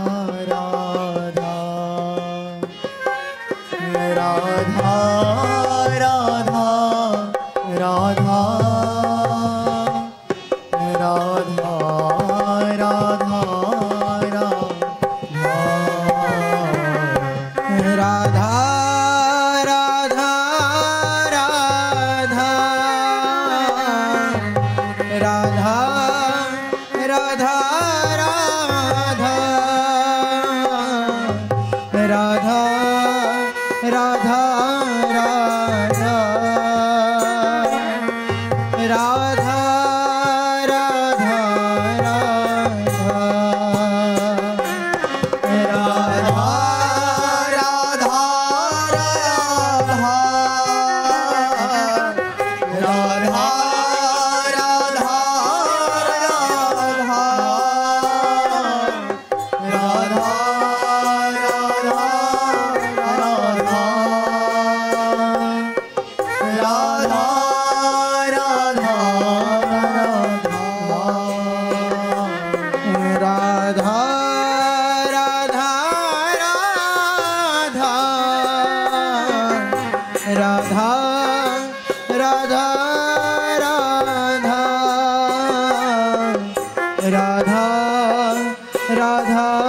राधा राधा राधा राधा राधा राधा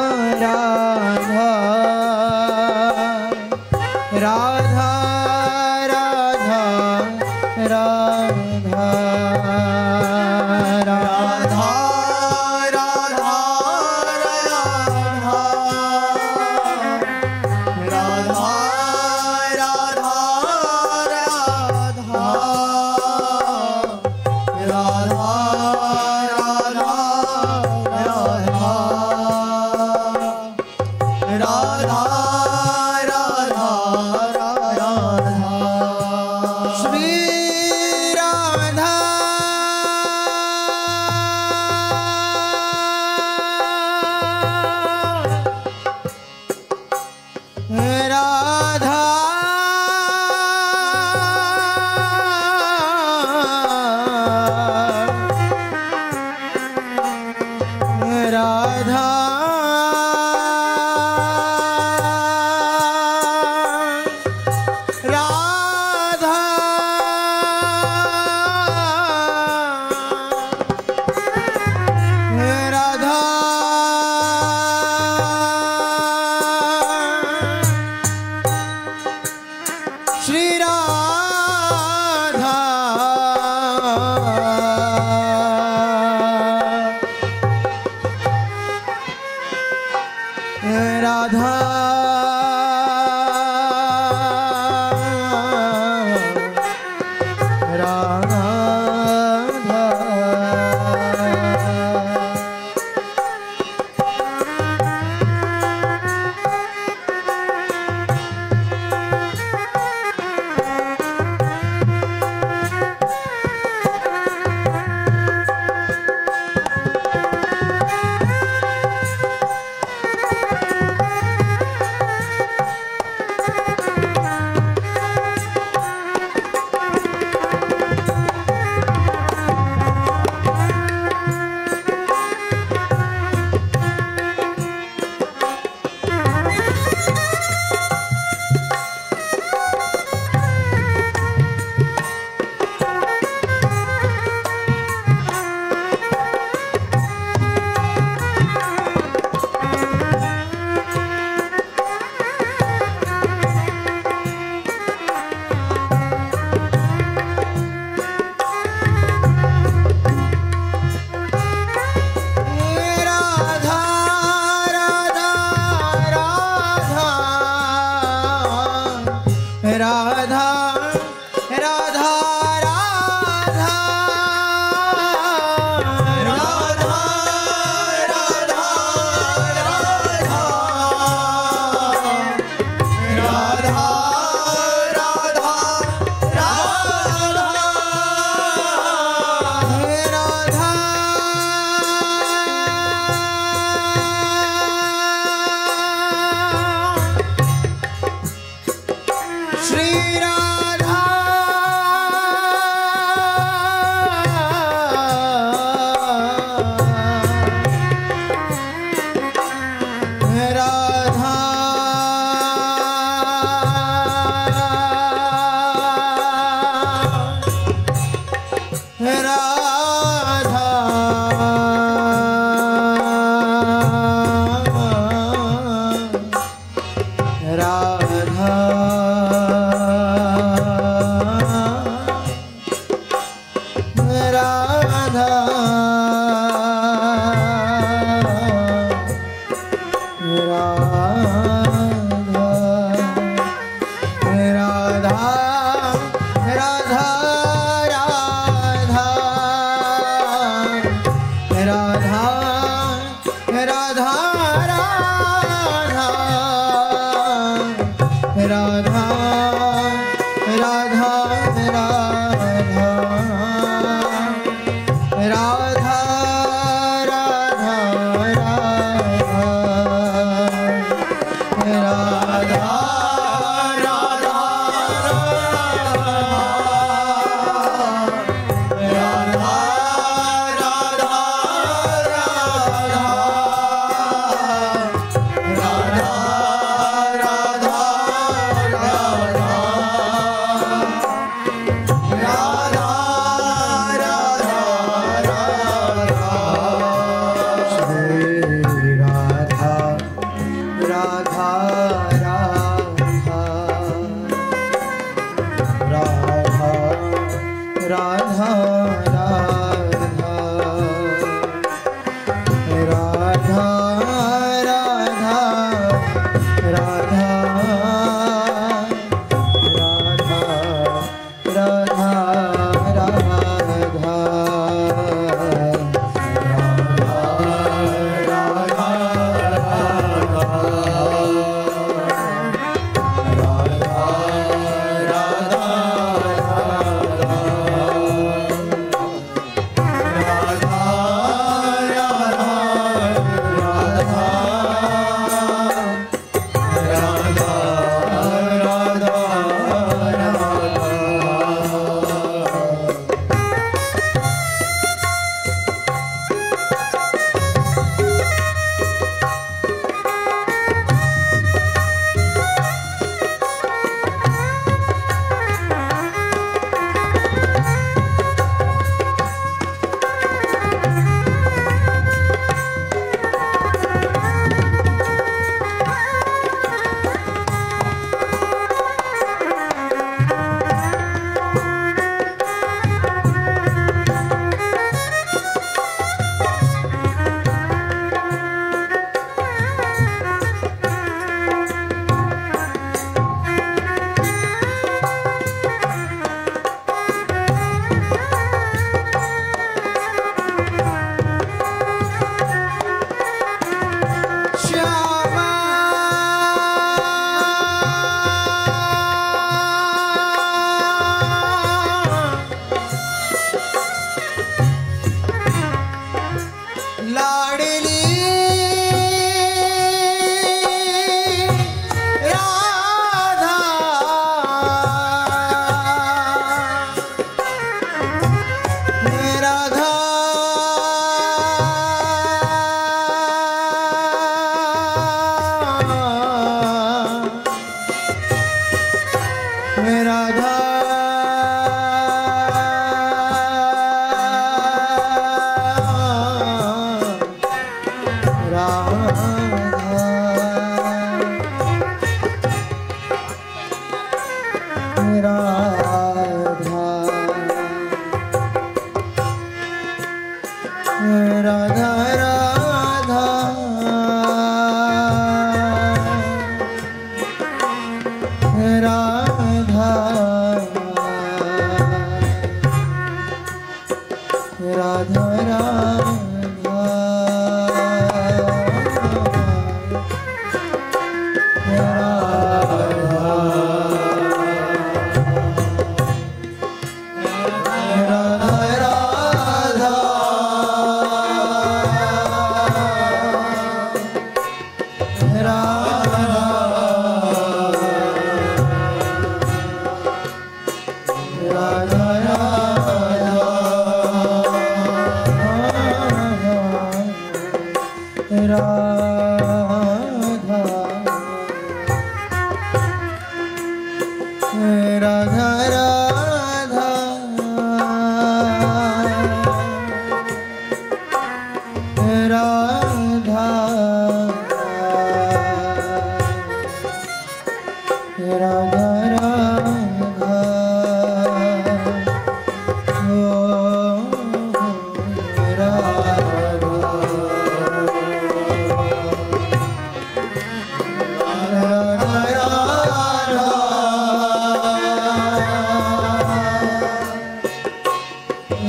राधा राधा राधा राधा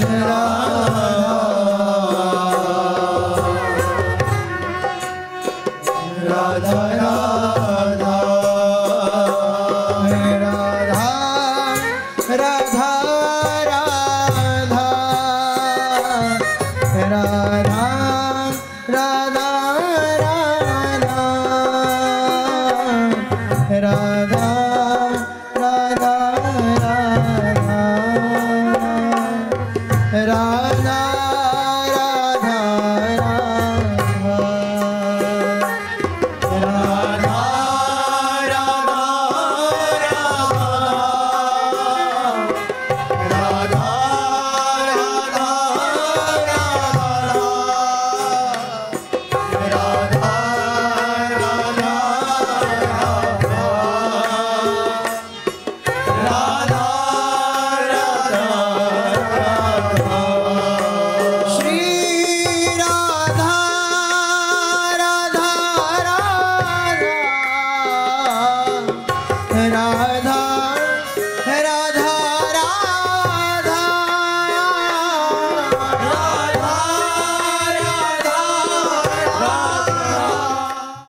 राधा राधा राधा राधा राधा राधा राधा राधा राधा राधा